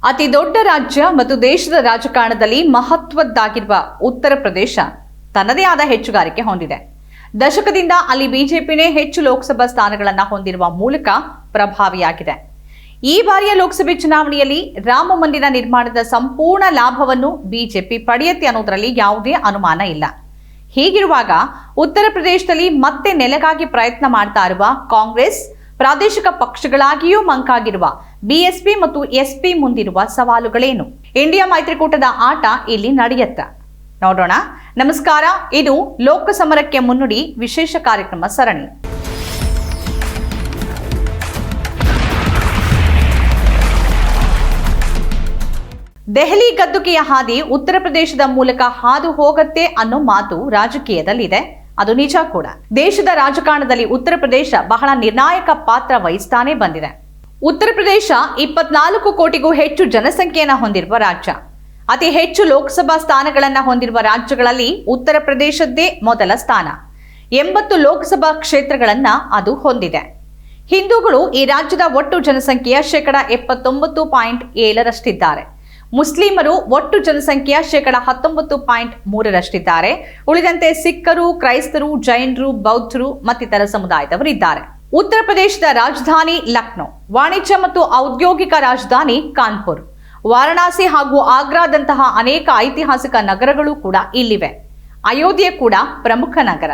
ಅತಿ ದೊಡ್ಡ ರಾಜ್ಯ ಮತ್ತು ದೇಶದ ರಾಜಕಾರಣದಲ್ಲಿ ಮಹತ್ವದ್ದಾಗಿರುವ ಉತ್ತರ ಪ್ರದೇಶ ತನ್ನದೇ ಆದ ಹೆಚ್ಚುಗಾರಿಕೆ ಹೊಂದಿದೆ. ದಶಕದಿಂದ ಅಲ್ಲಿ ಬಿಜೆಪಿನೇ ಹೆಚ್ಚು ಲೋಕಸಭಾ ಸ್ಥಾನಗಳನ್ನು ಹೊಂದಿರುವ ಮೂಲಕ ಪ್ರಭಾವಿಯಾಗಿದೆ. ಈ ಬಾರಿಯ ಲೋಕಸಭೆ ಚುನಾವಣೆಯಲ್ಲಿ ರಾಮ ಮಂದಿರ ನಿರ್ಮಾಣದ ಸಂಪೂರ್ಣ ಲಾಭವನ್ನು ಬಿಜೆಪಿ ಪಡೆಯುತ್ತೆ ಅನ್ನೋದರಲ್ಲಿ ಯಾವುದೇ ಅನುಮಾನ ಇಲ್ಲ. ಹೀಗಿರುವಾಗ ಉತ್ತರ ಪ್ರದೇಶದಲ್ಲಿ ಮತ್ತೆ ನೆಲೆಗಾಗಿ ಪ್ರಯತ್ನ ಮಾಡ್ತಾ ಇರುವ ಕಾಂಗ್ರೆಸ್, ಪ್ರಾದೇಶಿಕ ಪಕ್ಷಗಳಾಗಿಯೂ ಮಂಕಾಗಿರುವ ಬಿಎಸ್ಪಿ ಮತ್ತು ಎಸ್ಪಿ ಮುಂದಿರುವ ಸವಾಲುಗಳೇನು? ಇಂಡಿಯಾ ಮೈತ್ರಿಕೂಟದ ಆಟ ಇಲ್ಲಿ ನಡೆಯುತ್ತ ನೋಡೋಣ. ನಮಸ್ಕಾರ, ಇದು ಲೋಕಸಮರಕ್ಕೆ ಮುನ್ನುಡಿ ವಿಶೇಷ ಕಾರ್ಯಕ್ರಮ ಸರಣಿ. ದೆಹಲಿ ಗದ್ದುಗೆಯ ಹಾದಿ ಉತ್ತರ ಪ್ರದೇಶದ ಮೂಲಕ ಹಾದು ಹೋಗತ್ತೆ ಅನ್ನೋ ಮಾತು ರಾಜಕೀಯದಲ್ಲಿದೆ. ಅದು ನಿಜ ಕೂಡ. ದೇಶದ ರಾಜಕಾರಣದಲ್ಲಿ ಉತ್ತರ ಪ್ರದೇಶ ಬಹಳ ನಿರ್ಣಾಯಕ ಪಾತ್ರ ವಹಿಸ್ತಾನೆ ಬಂದಿದೆ. ಉತ್ತರ ಪ್ರದೇಶ 24 ಕೋಟಿಗೂ ಹೆಚ್ಚು ಜನಸಂಖ್ಯೆಯನ್ನು ಹೊಂದಿರುವ ರಾಜ್ಯ. ಅತಿ ಹೆಚ್ಚು ಲೋಕಸಭಾ ಸ್ಥಾನಗಳನ್ನು ಹೊಂದಿರುವ ರಾಜ್ಯಗಳಲ್ಲಿ ಉತ್ತರ ಪ್ರದೇಶದ್ದೇ ಮೊದಲ ಸ್ಥಾನ. 80 ಲೋಕಸಭಾ ಕ್ಷೇತ್ರಗಳನ್ನ ಅದು ಹೊಂದಿದೆ. ಹಿಂದೂಗಳು ಈ ರಾಜ್ಯದ ಒಟ್ಟು ಜನಸಂಖ್ಯೆಯ 79.7% ಮುಸ್ಲಿಮರು ಒಟ್ಟು ಜನಸಂಖ್ಯೆಯ 19.3%. ಉಳಿದಂತೆ ಸಿಖ್ಖರು, ಕ್ರೈಸ್ತರು, ಜೈನರು, ಬೌದ್ಧರು ಮತ್ತಿತರ ಸಮುದಾಯದವರಿದ್ದಾರೆ. ಉತ್ತರ ಪ್ರದೇಶದ ರಾಜಧಾನಿ ಲಕ್ನೋ, ವಾಣಿಜ್ಯ ಮತ್ತು ಔದ್ಯೋಗಿಕ ರಾಜಧಾನಿ ಕಾನ್ಪುರ್, ವಾರಣಾಸಿ ಹಾಗೂ ಆಗ್ರಾದಂತಹ ಅನೇಕ ಐತಿಹಾಸಿಕ ನಗರಗಳು ಕೂಡ ಇಲ್ಲಿವೆ. ಅಯೋಧ್ಯೆ ಕೂಡ ಪ್ರಮುಖ ನಗರ.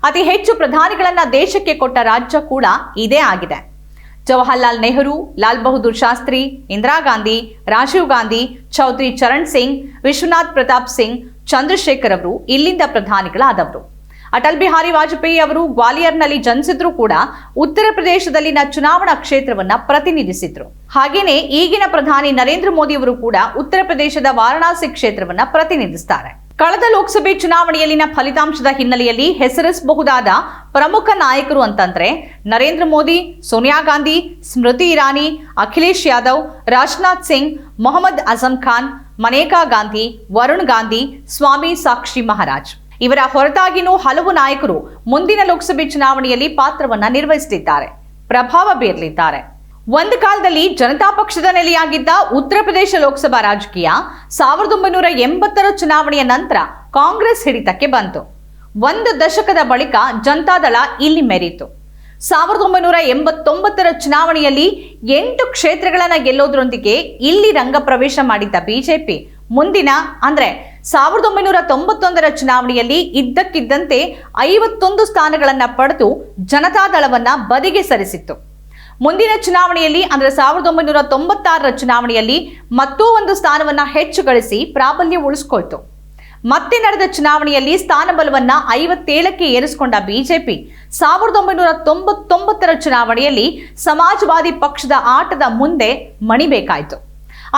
ಅತಿ ಹೆಚ್ಚು ಪ್ರಧಾನಿಗಳನ್ನ ದೇಶಕ್ಕೆ ಕೊಟ್ಟ ರಾಜ್ಯ ಕೂಡ ಇದೇ ಆಗಿದೆ. ಜವಾಹರ್ಲಾಲ್ ನೆಹರು, ಲಾಲ್ ಬಹದ್ದೂರ್ ಶಾಸ್ತ್ರಿ, ಇಂದಿರಾ ಗಾಂಧಿ, ರಾಜೀವ್ ಗಾಂಧಿ, ಚೌಧರಿ ಚರಣ್ ಸಿಂಗ್, ವಿಶ್ವನಾಥ್ ಪ್ರತಾಪ್ ಸಿಂಗ್, ಚಂದ್ರಶೇಖರ್ ಅವರು ಇಲ್ಲಿಂದ ಪ್ರಧಾನಿಗಳಾದವರು. ಅಟಲ್ ಬಿಹಾರಿ ವಾಜಪೇಯಿ ಅವರು ಗ್ವಾಲಿಯರ್ನಲ್ಲಿ ಜನಿಸಿದ್ರು ಕೂಡ ಉತ್ತರ ಪ್ರದೇಶದಲ್ಲಿನ ಚುನಾವಣಾ ಕ್ಷೇತ್ರವನ್ನ ಪ್ರತಿನಿಧಿಸಿದ್ರು. ಹಾಗೇನೆ ಈಗಿನ ಪ್ರಧಾನಿ ನರೇಂದ್ರ ಮೋದಿ ಅವರು ಕೂಡ ಉತ್ತರ ಪ್ರದೇಶದ ವಾರಣಾಸಿ ಕ್ಷೇತ್ರವನ್ನ ಪ್ರತಿನಿಧಿಸ್ತಾರೆ. ಕಳೆದ ಲೋಕಸಭೆ ಚುನಾವಣೆಯಲ್ಲಿನ ಫಲಿತಾಂಶದ ಹಿನ್ನೆಲೆಯಲ್ಲಿ ಹೆಸರಿಸಬಹುದಾದ ಪ್ರಮುಖ ನಾಯಕರು ಅಂತಂದ್ರೆ ನರೇಂದ್ರ ಮೋದಿ, ಸೋನಿಯಾ ಗಾಂಧಿ, ಸ್ಮೃತಿ ಇರಾನಿ, ಅಖಿಲೇಶ್ ಯಾದವ್, ರಾಜನಾಥ್ ಸಿಂಗ್, ಮೊಹಮ್ಮದ್ ಅಜಂ ಖಾನ್, ಮನೇಕಾ ಗಾಂಧಿ, ವರುಣ್ ಗಾಂಧಿ, ಸ್ವಾಮಿ ಸಾಕ್ಷಿ ಮಹಾರಾಜ್. ಇವರ ಹೊರತಾಗಿನೂ ಹಲವು ನಾಯಕರು ಮುಂದಿನ ಲೋಕಸಭೆ ಚುನಾವಣೆಯಲ್ಲಿ ಪಾತ್ರವನ್ನ ನಿರ್ವಹಿಸಲಿದ್ದಾರೆ, ಪ್ರಭಾವ ಬೀರಲಿದ್ದಾರೆ. ಒಂದು ಕಾಲದಲ್ಲಿ ಜನತಾ ಪಕ್ಷದ ನೆಲೆಯಾಗಿದ್ದ ಉತ್ತರ ಪ್ರದೇಶ ಲೋಕಸಭಾ ರಾಜಕೀಯ 1980ರ ಚುನಾವಣೆಯ ನಂತರ ಕಾಂಗ್ರೆಸ್ ಹಿಡಿತಕ್ಕೆ ಬಂತು. ಒಂದು ದಶಕದ ಬಳಿಕ ಜನತಾದಳ ಇಲ್ಲಿ ಮೆರೀತು. 1989ರ ಚುನಾವಣೆಯಲ್ಲಿ 8 ಕ್ಷೇತ್ರಗಳನ್ನ ಗೆಲ್ಲೋದ್ರೊಂದಿಗೆ ಇಲ್ಲಿ ರಂಗ ಪ್ರವೇಶ ಮಾಡಿದ್ದ ಬಿಜೆಪಿ ಮುಂದಿನ ಅಂದ್ರೆ 1991ರ ಚುನಾವಣೆಯಲ್ಲಿ ಇದ್ದಕ್ಕಿದ್ದಂತೆ 51 ಸ್ಥಾನಗಳನ್ನ ಪಡೆದು ಜನತಾದಳವನ್ನ ಬದಿಗೆ ಸರಿಸಿತ್ತು. ಮುಂದಿನ ಚುನಾವಣೆಯಲ್ಲಿ ಅಂದ್ರೆ 1996ರ ಚುನಾವಣೆಯಲ್ಲಿ ಮತ್ತೂ ಒಂದು ಸ್ಥಾನವನ್ನ ಹೆಚ್ಚು ಗಳಿಸಿ ಪ್ರಾಬಲ್ಯ ಉಳಿಸ್ಕೊಳ್ತು. ಮತ್ತೆ ನಡೆದ ಚುನಾವಣೆಯಲ್ಲಿ ಸ್ಥಾನಬಲವನ್ನ 57ಕ್ಕೆ ಏರಿಸಿಕೊಂಡ ಬಿಜೆಪಿ 1999ರ ಚುನಾವಣೆಯಲ್ಲಿ ಸಮಾಜವಾದಿ ಪಕ್ಷದ ಆಟದ ಮುಂದೆ ಮಣಿಬೇಕಾಯಿತು.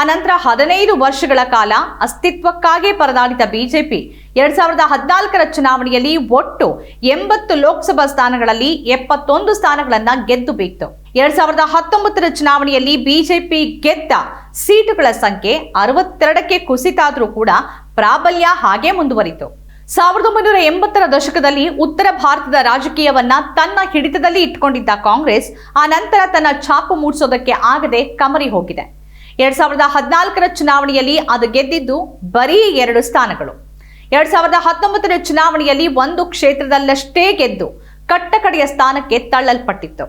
ಅನಂತರ 15 ವರ್ಷಗಳ ಕಾಲ ಅಸ್ತಿತ್ವಕ್ಕಾಗಿ ಪರದಾಡಿದ ಬಿಜೆಪಿ 2014ರ ಚುನಾವಣೆಯಲ್ಲಿ ಒಟ್ಟು 80 ಲೋಕಸಭಾ ಸ್ಥಾನಗಳಲ್ಲಿ 71 ಸ್ಥಾನಗಳನ್ನ ಗೆದ್ದು ಬೀಗ್ತು. 2019ರ ಚುನಾವಣೆಯಲ್ಲಿ ಬಿಜೆಪಿ ಗೆದ್ದ ಸೀಟುಗಳ ಸಂಖ್ಯೆ 62ಕ್ಕೆ ಕುಸಿತಾದ್ರೂ ಕೂಡ ಪ್ರಾಬಲ್ಯ ಹಾಗೆ ಮುಂದುವರಿತು. 1980ರ ದಶಕದಲ್ಲಿ ಉತ್ತರ ಭಾರತದ ರಾಜಕೀಯವನ್ನ ತನ್ನ ಹಿಡಿತದಲ್ಲಿ ಇಟ್ಕೊಂಡಿದ್ದ ಕಾಂಗ್ರೆಸ್ ಆ ನಂತರ ತನ್ನ ಛಾಪು ಮೂಡಿಸೋದಕ್ಕೆ ಆಗದೆ ಕಮರಿ ಹೋಗಿದೆ. 2014ರ ಚುನಾವಣೆಯಲ್ಲಿ ಅದು ಗೆದ್ದಿದ್ದು ಬರೀ 2 ಸ್ಥಾನಗಳು. 2019ರ ಚುನಾವಣೆಯಲ್ಲಿ 1 ಕ್ಷೇತ್ರದಲ್ಲಷ್ಟೇ ಗೆದ್ದು ಕಟ್ಟಕಡೆಯ ಸ್ಥಾನಕ್ಕೆ ತಳ್ಳಲ್ಪಟ್ಟಿತ್ತು.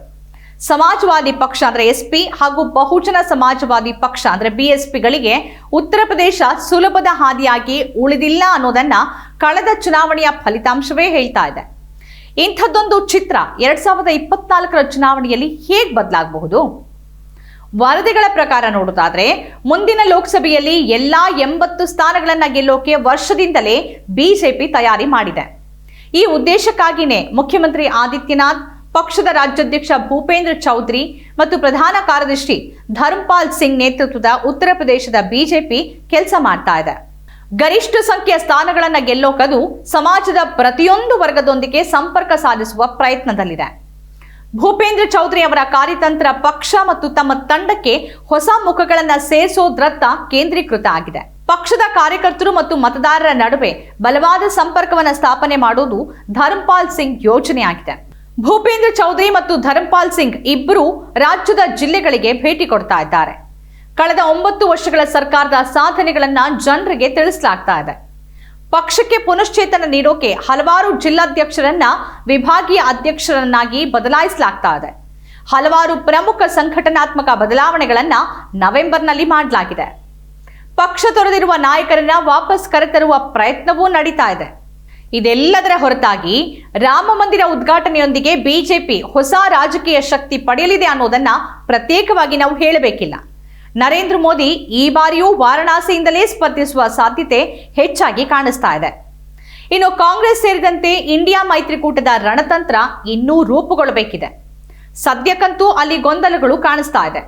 ಸಮಾಜವಾದಿ ಪಕ್ಷ ಅಂದ್ರೆ ಎಸ್ಪಿ ಹಾಗೂ ಬಹುಜನ ಸಮಾಜವಾದಿ ಪಕ್ಷ ಅಂದ್ರೆ ಬಿಎಸ್ಪಿಗಳಿಗೆ ಉತ್ತರ ಪ್ರದೇಶ ಸುಲಭದ ಹಾದಿಯಾಗಿ ಉಳಿದಿಲ್ಲ ಅನ್ನೋದನ್ನ ಕಳೆದ ಚುನಾವಣೆಯ ಫಲಿತಾಂಶವೇ ಹೇಳ್ತಾ ಇದೆ. ಇಂಥದ್ದೊಂದು ಚಿತ್ರ 2024ರ ಚುನಾವಣೆಯಲ್ಲಿ ಹೇಗೆ ಬದಲಾಗಬಹುದು? ವರದಿಗಳ ಪ್ರಕಾರ ನೋಡೋದಾದ್ರೆ ಮುಂದಿನ ಲೋಕಸಭೆಯಲ್ಲಿ ಎಲ್ಲಾ 80 ಸ್ಥಾನಗಳನ್ನ ಗೆಲ್ಲೋಕೆ ವರ್ಷದಿಂದಲೇ ಬಿಜೆಪಿ ತಯಾರಿ ಮಾಡಿದೆ. ಈ ಉದ್ದೇಶಕ್ಕಾಗಿಯೇ ಮುಖ್ಯಮಂತ್ರಿ ಆದಿತ್ಯನಾಥ್, ಪಕ್ಷದ ರಾಜ್ಯಾಧ್ಯಕ್ಷ ಭೂಪೇಂದ್ರ ಚೌಧರಿ ಮತ್ತು ಪ್ರಧಾನ ಕಾರ್ಯದರ್ಶಿ ಧರ್ಮಪಾಲ್ ಸಿಂಗ್ ನೇತೃತ್ವದ ಉತ್ತರ ಪ್ರದೇಶದ ಬಿಜೆಪಿ ಕೆಲಸ ಮಾಡ್ತಾ ಇದೆ. ಗರಿಷ್ಠ ಸಂಖ್ಯೆಯ ಸ್ಥಾನಗಳನ್ನ ಗೆಲ್ಲೋಕದು ಸಮಾಜದ ಪ್ರತಿಯೊಂದು ವರ್ಗದೊಂದಿಗೆ ಸಂಪರ್ಕ ಸಾಧಿಸುವ ಪ್ರಯತ್ನದಲ್ಲಿದೆ. ಭೂಪೇಂದ್ರ ಚೌಧರಿ ಅವರ ಕಾರ್ಯತಂತ್ರ ಪಕ್ಷ ಮತ್ತು ತಮ್ಮ ತಂಡಕ್ಕೆ ಹೊಸ ಮುಖಗಳನ್ನ ಸೇರಿಸೋದ್ರತ್ತ ಕೇಂದ್ರೀಕೃತ ಆಗಿದೆ. ಪಕ್ಷದ ಕಾರ್ಯಕರ್ತರು ಮತ್ತು ಮತದಾರರ ನಡುವೆ ಬಲವಾದ ಸಂಪರ್ಕವನ್ನು ಸ್ಥಾಪನೆ ಮಾಡುವುದು ಧರ್ಮಪಾಲ್ ಸಿಂಗ್ ಯೋಜನೆಯಾಗಿದೆ. ಭೂಪೇಂದ್ರ ಚೌಧರಿ ಮತ್ತು ಧರ್ಮಪಾಲ್ ಸಿಂಗ್ ಇಬ್ಬರು ರಾಜ್ಯದ ಜಿಲ್ಲೆಗಳಿಗೆ ಭೇಟಿ ಕೊಡ್ತಾ ಇದ್ದಾರೆ. ಕಳೆದ 9 ವರ್ಷಗಳ ಸರ್ಕಾರದ ಸಾಧನೆಗಳನ್ನ ಜನರಿಗೆ ತಿಳಿಸಲಾಗ್ತಾ ಇದೆ. ಪಕ್ಷಕ್ಕೆ ಪುನಶ್ಚೇತನ ನೀಡೋಕೆ ಹಲವಾರು ಜಿಲ್ಲಾಧ್ಯಕ್ಷರನ್ನ ವಿಭಾಗೀಯ ಅಧ್ಯಕ್ಷರನ್ನಾಗಿ ಬದಲಾಯಿಸಲಾಗ್ತಾ ಇದೆ. ಹಲವಾರು ಪ್ರಮುಖ ಸಂಘಟನಾತ್ಮಕ ಬದಲಾವಣೆಗಳನ್ನ ನವೆಂಬರ್ನಲ್ಲಿ ಮಾಡಲಾಗಿದೆ. ಪಕ್ಷ ತೊರೆದಿರುವ ನಾಯಕರನ್ನ ವಾಪಸ್ ಕರೆತರುವ ಪ್ರಯತ್ನವೂ ನಡೀತಾ ಇದೆ. ಇದೆಲ್ಲದರ ಹೊರತಾಗಿ ರಾಮ ಮಂದಿರ ಉದ್ಘಾಟನೆಯೊಂದಿಗೆ ಬಿಜೆಪಿ ಹೊಸ ರಾಜಕೀಯ ಶಕ್ತಿ ಪಡೆಯಲಿದೆ ಅನ್ನೋದನ್ನ ಪ್ರತ್ಯೇಕವಾಗಿ ನಾವು ಹೇಳಬೇಕಿಲ್ಲ. ನರೇಂದ್ರ ಮೋದಿ ಈ ಬಾರಿಯೂ ವಾರಣಾಸಿಯಿಂದಲೇ ಸ್ಪರ್ಧಿಸುವ ಸಾಧ್ಯತೆ ಹೆಚ್ಚಾಗಿ ಕಾಣಿಸ್ತಾ ಇದೆ. ಇನ್ನು ಕಾಂಗ್ರೆಸ್ ಸೇರಿದಂತೆ ಇಂಡಿಯಾ ಮೈತ್ರಿಕೂಟದ ರಣತಂತ್ರ ಇನ್ನೂ ರೂಪುಗೊಳ್ಳಬೇಕಿದೆ. ಸದ್ಯಕ್ಕಂತೂ ಅಲ್ಲಿ ಗೊಂದಲಗಳು ಕಾಣಿಸ್ತಾ ಇದೆ.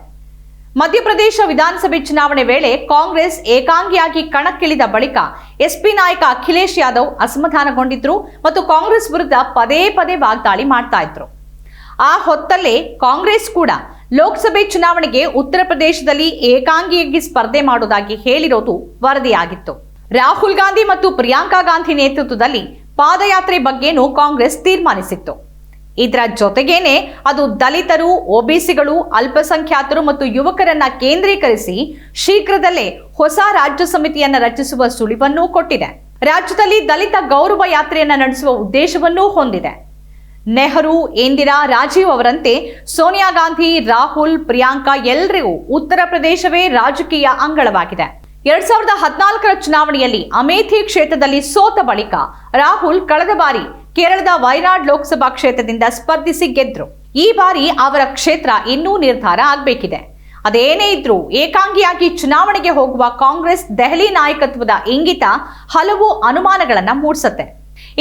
ಮಧ್ಯಪ್ರದೇಶ ವಿಧಾನಸಭೆ ಚುನಾವಣೆ ವೇಳೆ ಕಾಂಗ್ರೆಸ್ ಏಕಾಂಗಿಯಾಗಿ ಕಣಕ್ಕಿಳಿದ ಬಳಿಕ ಎಸ್ಪಿ ನಾಯಕ ಅಖಿಲೇಶ್ ಯಾದವ್ ಅಸಮಾಧಾನಗೊಂಡಿದ್ರು ಮತ್ತು ಕಾಂಗ್ರೆಸ್ ವಿರುದ್ಧ ಪದೇ ಪದೇ ವಾಗ್ದಾಳಿ ಮಾಡ್ತಾ ಇದ್ರು. ಆ ಹೊತ್ತಲ್ಲೇ ಕಾಂಗ್ರೆಸ್ ಕೂಡ ಲೋಕಸಭೆ ಚುನಾವಣೆಗೆ ಉತ್ತರ ಪ್ರದೇಶದಲ್ಲಿ ಏಕಾಂಗಿಯಾಗಿ ಸ್ಪರ್ಧೆ ಮಾಡುವುದಾಗಿ ಹೇಳಿರೋದು ವರದಿಯಾಗಿತ್ತು. ರಾಹುಲ್ ಗಾಂಧಿ ಮತ್ತು ಪ್ರಿಯಾಂಕಾ ಗಾಂಧಿ ನೇತೃತ್ವದಲ್ಲಿ ಪಾದಯಾತ್ರೆ ಬಗ್ಗೆನೂ ಕಾಂಗ್ರೆಸ್ ತೀರ್ಮಾನಿಸಿತ್ತು. ಇದರ ಜೊತೆಗೇನೆ ಅದು ದಲಿತರು, ಒಬಿಸಿಗಳು, ಅಲ್ಪಸಂಖ್ಯಾತರು ಮತ್ತು ಯುವಕರನ್ನ ಕೇಂದ್ರೀಕರಿಸಿ ಶೀಘ್ರದಲ್ಲೇ ಹೊಸ ರಾಜ್ಯ ಸಮಿತಿಯನ್ನ ರಚಿಸುವ ಸುಳಿವನ್ನೂ ಕೊಟ್ಟಿದೆ. ರಾಜ್ಯದಲ್ಲಿ ದಲಿತ ಗೌರವ ಯಾತ್ರೆಯನ್ನ ನಡೆಸುವ ಉದ್ದೇಶವನ್ನೂ ಹೊಂದಿದೆ. ನೆಹರು, ಇಂದಿರಾ, ರಾಜೀವ್ ಅವರಂತೆ ಸೋನಿಯಾ ಗಾಂಧಿ, ರಾಹುಲ್, ಪ್ರಿಯಾಂಕಾ ಎಲ್ಲರಿಗೂ ಉತ್ತರ ಪ್ರದೇಶವೇ ರಾಜಕೀಯ ಅಂಗಳವಾಗಿದೆ. 2014ರ ಚುನಾವಣೆಯಲ್ಲಿ ಅಮೇಥಿ ಕ್ಷೇತ್ರದಲ್ಲಿ ಸೋತ ಬಳಿಕ ರಾಹುಲ್ ಕಳೆದ ಬಾರಿ ಕೇರಳದ ವಯನಾಡ್ ಲೋಕಸಭಾ ಕ್ಷೇತ್ರದಿಂದ ಸ್ಪರ್ಧಿಸಿ ಗೆದ್ರು. ಈ ಬಾರಿ ಅವರ ಕ್ಷೇತ್ರ ಇನ್ನೂ ನಿರ್ಧಾರ ಆಗಬೇಕಿದೆ. ಅದೇನೇ ಇದ್ರೂ ಏಕಾಂಗಿಯಾಗಿ ಚುನಾವಣೆಗೆ ಹೋಗುವ ಕಾಂಗ್ರೆಸ್ ದೆಹಲಿ ನಾಯಕತ್ವದ ಇಂಗಿತ ಹಲವು ಅನುಮಾನಗಳನ್ನ ಮೂಡಿಸುತ್ತೆ.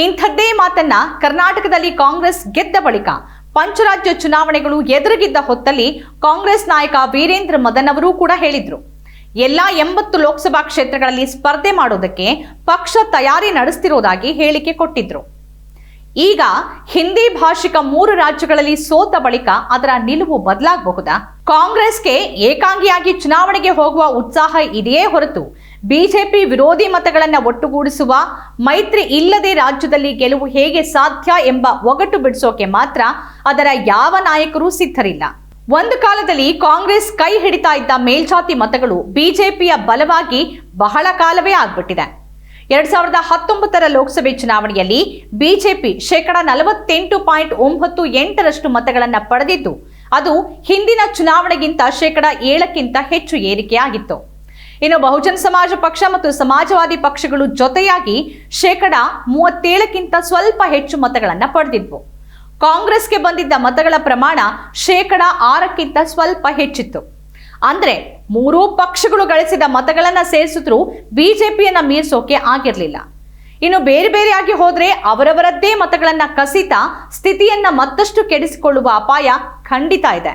ಇಂಥದ್ದೇ ಮಾತನ್ನ ಕರ್ನಾಟಕದಲ್ಲಿ ಕಾಂಗ್ರೆಸ್ ಗೆದ್ದ ಬಳಿಕ ಪಂಚರಾಜ್ಯ ಚುನಾವಣೆಗಳು ಎದುರಿಗಿದ್ದ ಹೊತ್ತಲ್ಲಿ ಕಾಂಗ್ರೆಸ್ ನಾಯಕ ವೀರೇಂದ್ರ ಮದನ್ ಅವರು ಕೂಡ ಹೇಳಿದ್ರು. ಎಲ್ಲಾ 80 ಲೋಕಸಭಾ ಕ್ಷೇತ್ರಗಳಲ್ಲಿ ಸ್ಪರ್ಧೆ ಮಾಡೋದಕ್ಕೆ ಪಕ್ಷ ತಯಾರಿ ನಡೆಸ್ತಿರೋದಾಗಿ ಹೇಳಿಕೆ ಕೊಟ್ಟಿದ್ರು. ಈಗ ಹಿಂದಿ ಭಾಷಿಕ 3 ರಾಜ್ಯಗಳಲ್ಲಿ ಸೋತ ಬಳಿಕ ಅದರ ನಿಲುವು ಬದಲಾಗಬಹುದಾ? ಕಾಂಗ್ರೆಸ್ಗೆ ಏಕಾಂಗಿಯಾಗಿ ಚುನಾವಣೆಗೆ ಹೋಗುವ ಉತ್ಸಾಹ ಇದೆಯೇ ಹೊರತು ಬಿಜೆಪಿ ವಿರೋಧಿ ಮತಗಳನ್ನ ಒಟ್ಟುಗೂಡಿಸುವ ಮೈತ್ರಿ ಇಲ್ಲದೆ ರಾಜ್ಯದಲ್ಲಿ ಗೆಲುವು ಹೇಗೆ ಸಾಧ್ಯ ಎಂಬ ಒಗಟು ಬಿಡಿಸೋಕೆ ಮಾತ್ರ ಅದರ ಯಾವ ನಾಯಕರೂ ಸಿದ್ಧರಿಲ್ಲ. ಒಂದು ಕಾಲದಲ್ಲಿ ಕಾಂಗ್ರೆಸ್ ಕೈ ಹಿಡಿತಾ ಇದ್ದ ಮೇಲ್ಜಾತಿ ಮತಗಳು ಬಿಜೆಪಿಯ ಬಲವಾಗಿ ಬಹಳ ಕಾಲವೇ ಆಗ್ಬಿಟ್ಟಿದೆ. 2019ರ ಲೋಕಸಭೆ ಚುನಾವಣೆಯಲ್ಲಿ ಬಿಜೆಪಿ 48.98% ಮತಗಳನ್ನ ಪಡೆದಿದ್ದು ಅದು ಹಿಂದಿನ ಚುನಾವಣೆಗಿಂತ 7% ಹೆಚ್ಚು ಏರಿಕೆಯಾಗಿತ್ತು. ಇನ್ನು ಬಹುಜನ ಸಮಾಜ ಪಕ್ಷ ಮತ್ತು ಸಮಾಜವಾದಿ ಪಕ್ಷಗಳು ಜೊತೆಯಾಗಿ 37% ಸ್ವಲ್ಪ ಹೆಚ್ಚು ಮತಗಳನ್ನ ಪಡೆದಿದ್ವು. ಕಾಂಗ್ರೆಸ್ಗೆ ಬಂದಿದ್ದ ಮತಗಳ ಪ್ರಮಾಣ 6% ಸ್ವಲ್ಪ ಹೆಚ್ಚಿತ್ತು. ಅಂದ್ರೆ 3 ಪಕ್ಷಗಳು ಗಳಿಸಿದ ಮತಗಳನ್ನ ಸೇರಿಸಿದ್ರೂ ಬಿಜೆಪಿಯನ್ನ ಮೀರಿಸೋಕೆ ಆಗಿರ್ಲಿಲ್ಲ. ಇನ್ನು ಬೇರೆ ಬೇರೆಯಾಗಿ ಹೋದ್ರೆ ಅವರವರದ್ದೇ ಮತಗಳನ್ನ ಕಸಿತಾ ಸ್ಥಿತಿಯನ್ನ ಮತ್ತಷ್ಟು ಕೆಡಿಸಿಕೊಳ್ಳುವ ಅಪಾಯ ಖಂಡಿತ ಇದೆ.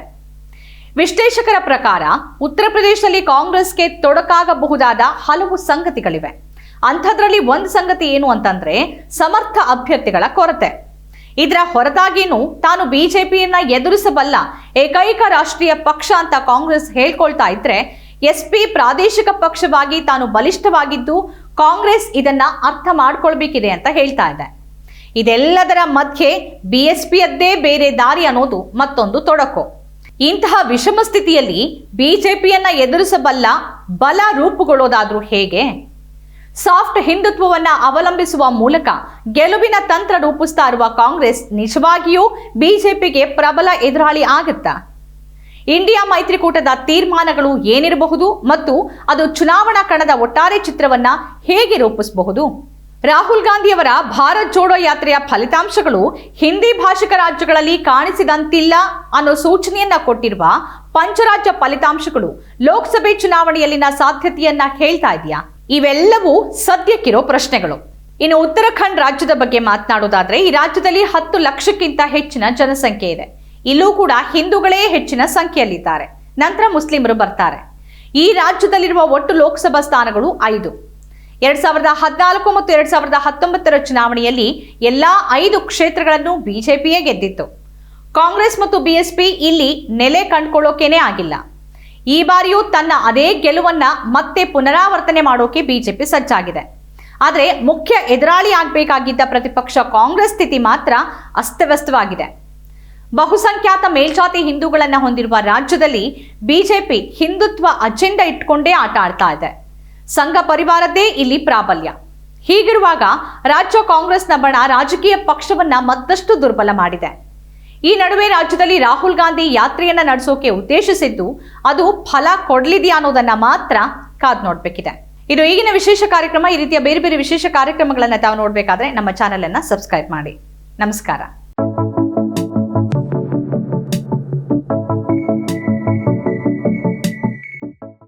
ವಿಶ್ಲೇಷಕರ ಪ್ರಕಾರ ಉತ್ತರ ಪ್ರದೇಶದಲ್ಲಿ ಕಾಂಗ್ರೆಸ್ಗೆ ತೊಡಕಾಗಬಹುದಾದ ಹಲವು ಸಂಗತಿಗಳಿವೆ. ಅಂಥದ್ರಲ್ಲಿ ಒಂದು ಸಂಗತಿ ಏನು ಅಂತಂದ್ರೆ ಸಮರ್ಥ ಅಭ್ಯರ್ಥಿಗಳ ಕೊರತೆ. ಇದರ ಹೊರತಾಗಿನೂ ತಾನು ಬಿಜೆಪಿಯನ್ನ ಎದುರಿಸಬಲ್ಲ ಏಕೈಕ ರಾಷ್ಟ್ರೀಯ ಪಕ್ಷ ಅಂತ ಕಾಂಗ್ರೆಸ್ ಹೇಳ್ಕೊಳ್ತಾ ಇದ್ರೆ ಎಸ್ಪಿ ಪ್ರಾದೇಶಿಕ ಪಕ್ಷವಾಗಿ ತಾನು ಬಲಿಷ್ಠವಾಗಿದ್ದು ಕಾಂಗ್ರೆಸ್ ಇದನ್ನ ಅರ್ಥ ಮಾಡ್ಕೊಳ್ಬೇಕಿದೆ ಅಂತ ಹೇಳ್ತಾ ಇದೆ. ಇದೆಲ್ಲದರ ಮಧ್ಯೆ ಬಿಎಸ್ಪಿಯದ್ದೇ ಬೇರೆ ದಾರಿ ಅನ್ನೋದು ಮತ್ತೊಂದು ತೊಡಕು. ಇಂತಹ ವಿಷಮ ಸ್ಥಿತಿಯಲ್ಲಿ ಬಿಜೆಪಿಯನ್ನ ಎದುರಿಸಬಲ್ಲ ಬಲ ರೂಪುಗೊಳ್ಳೋದಾದ್ರೂ ಹೇಗೆ? ಸಾಫ್ಟ್ ಹಿಂದುತ್ವವನ್ನ ಅವಲಂಬಿಸುವ ಮೂಲಕ ಗೆಲುವಿನ ತಂತ್ರ ರೂಪಿಸ್ತಾ ಇರುವ ಕಾಂಗ್ರೆಸ್ ನಿಜವಾಗಿಯೂ ಬಿಜೆಪಿಗೆ ಪ್ರಬಲ ಎದುರಾಳಿ ಆಗುತ್ತಾ? ಇಂಡಿಯಾ ಮೈತ್ರಿಕೂಟದ ತೀರ್ಮಾನಗಳು ಏನಿರಬಹುದು ಮತ್ತು ಅದು ಚುನಾವಣಾ ಕಣದ ಒಟ್ಟಾರೆ ಚಿತ್ರವನ್ನ ಹೇಗೆ ರೂಪಿಸಬಹುದು? ರಾಹುಲ್ ಗಾಂಧಿಯವರ ಭಾರತ್ ಜೋಡೋ ಯಾತ್ರೆಯ ಫಲಿತಾಂಶಗಳು ಹಿಂದಿ ಭಾಷಿಕ ರಾಜ್ಯಗಳಲ್ಲಿ ಕಾಣಿಸಿದಂತಿಲ್ಲ ಅನ್ನೋ ಸೂಚನೆಯನ್ನ ಕೊಟ್ಟಿರುವ ಪಂಚರಾಜ್ಯ ಫಲಿತಾಂಶಗಳು ಲೋಕಸಭೆ ಚುನಾವಣೆಯಲ್ಲಿನ ಸಾಧ್ಯತೆಯನ್ನ ಹೇಳ್ತಾ ಇದೆಯಾ? ಇವೆಲ್ಲವೂ ಸದ್ಯಕ್ಕಿರೋ ಪ್ರಶ್ನೆಗಳು. ಇನ್ನು ಉತ್ತರಾಖಂಡ್ ರಾಜ್ಯದ ಬಗ್ಗೆ ಮಾತನಾಡೋದಾದ್ರೆ ಈ ರಾಜ್ಯದಲ್ಲಿ 10 ಲಕ್ಷಕ್ಕಿಂತ ಹೆಚ್ಚಿನ ಜನಸಂಖ್ಯೆ ಇದೆ. ಇಲ್ಲೂ ಕೂಡ ಹಿಂದೂಗಳೇ ಹೆಚ್ಚಿನ ಸಂಖ್ಯೆಯಲ್ಲಿದ್ದಾರೆ. ನಂತರ ಮುಸ್ಲಿಮರು ಬರ್ತಾರೆ. ಈ ರಾಜ್ಯದಲ್ಲಿರುವ ಒಟ್ಟು ಲೋಕಸಭಾ ಸ್ಥಾನಗಳು 5. 2014 ಮತ್ತು 2019ರ ಚುನಾವಣೆಯಲ್ಲಿ ಎಲ್ಲಾ 5 ಕ್ಷೇತ್ರಗಳನ್ನು ಬಿಜೆಪಿಯೇ ಗೆದ್ದಿತ್ತು. ಕಾಂಗ್ರೆಸ್ ಮತ್ತು ಬಿಎಸ್ಪಿ ಇಲ್ಲಿ ನೆಲೆ ಕಂಡುಕೊಳ್ಳೋಕೇನೆ ಆಗಿಲ್ಲ. ಈ ಬಾರಿಯೂ ತನ್ನ ಅದೇ ಗೆಲುವನ್ನ ಮತ್ತೆ ಪುನರಾವರ್ತನೆ ಮಾಡೋಕೆ ಬಿಜೆಪಿ ಸಜ್ಜಾಗಿದೆ. ಆದರೆ ಮುಖ್ಯ ಎದುರಾಳಿ ಆಗಬೇಕಾಗಿದ್ದ ಪ್ರತಿಪಕ್ಷ ಕಾಂಗ್ರೆಸ್ ಸ್ಥಿತಿ ಮಾತ್ರ ಅಸ್ತವ್ಯಸ್ತವಾಗಿದೆ. ಬಹುಸಂಖ್ಯಾತ ಮೇಲ್ಜಾತಿ ಹಿಂದೂಗಳನ್ನ ಹೊಂದಿರುವ ರಾಜ್ಯದಲ್ಲಿ ಬಿಜೆಪಿ ಹಿಂದುತ್ವ ಅಜೆಂಡಾ ಇಟ್ಕೊಂಡೇ ಆಟ ಆಡ್ತಾ ಇದೆ. ಸಂಘ ಪರಿವಾರದ್ದೇ ಇಲ್ಲಿ ಪ್ರಾಬಲ್ಯ. ಹೀಗಿರುವಾಗ ರಾಜ್ಯ ಕಾಂಗ್ರೆಸ್ನ ಬಣ ರಾಜಕೀಯ ಪಕ್ಷವನ್ನ ಮತ್ತಷ್ಟು ದುರ್ಬಲ ಮಾಡಿದೆ. ಈ ನಡುವೆ ರಾಜ್ಯದಲ್ಲಿ ರಾಹುಲ್ ಗಾಂಧಿ ಯಾತ್ರೆಯನ್ನ ನಡೆಸೋಕೆ ಉದ್ದೇಶಿಸಿದ್ದು ಅದು ಫಲ ಕೊಡ್ಲಿದೆಯಾ ಅನ್ನೋದನ್ನ ಮಾತ್ರ ಕಾದ್ ನೋಡ್ಬೇಕಿದೆ. ಇದು ಈಗಿನ ವಿಶೇಷ ಕಾರ್ಯಕ್ರಮ. ಈ ರೀತಿಯ ಬೇರೆ ಬೇರೆ ವಿಶೇಷ ಕಾರ್ಯಕ್ರಮಗಳನ್ನ ತಾವು ನೋಡ್ಬೇಕಾದ್ರೆ ನಮ್ಮ ಚಾನೆಲ್ ಅನ್ನ ಸಬ್ಸ್ಕ್ರೈಬ್ ಮಾಡಿ. ನಮಸ್ಕಾರ.